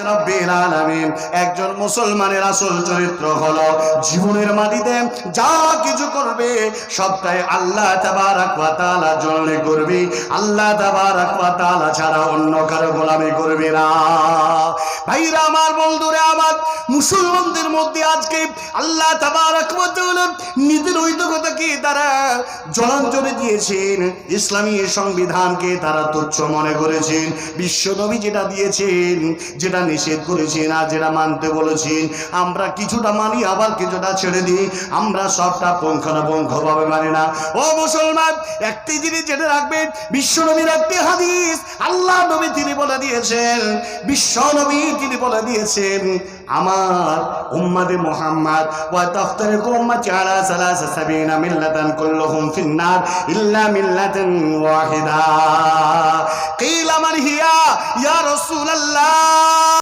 রব্বিল আলামিন। একজন মুসলমানের আসল চরিত্র হলো জীবনের মাটিতে যা কিছু করবে সবটাই আল্লাহ তাবারক ওয়া তাআলার জন্য করবে, আল্লাহ তাবারক ওয়া তাআলা ছাড়া অন্য কারো গোলামি করবে না। ভাইরা আমার, বন্ধুরা আমার, মুসলমানদের মধ্যে আজকে আল্লাহ তাবারক ওয়া তাআলা নিজের ঐক্যতাকে তারা জলাঞ্জলি দিয়েছেন, ইসলামী সংবিধানকে তারা তুচ্ছ মনে করেছেন। বিশ্ব নবী যেটা দিয়েছেন, যেটা নিষেধ করেছেন আর যেটা মানতে বলেছেন, আমরা কিছুটা মানি আবার কিছুটা ছেড়ে দিই, আমরা সবটা পুঙ্খানুপুঙ্খভাবে মানি না। ও মুসলমান, একটি জিনিস জেনে রাখবেন, বিশ্ব নবীর একটি হাদিস আল্লাহ নবী তিনি বলে দিয়েছেন, বিশ্ব নবী তিনি বলে দিয়েছেন, আমার উম্মতে মুহাম্মদ ওয়া তাফতারিকু উম্মতি আলা 73 মিল্লাতান কুল্লুহুম ফিন্নার ইল্লা মিল্লাতান ওয়াহিদা। কিলা মান হিয়া ইয়া রাসূলুল্লাহ।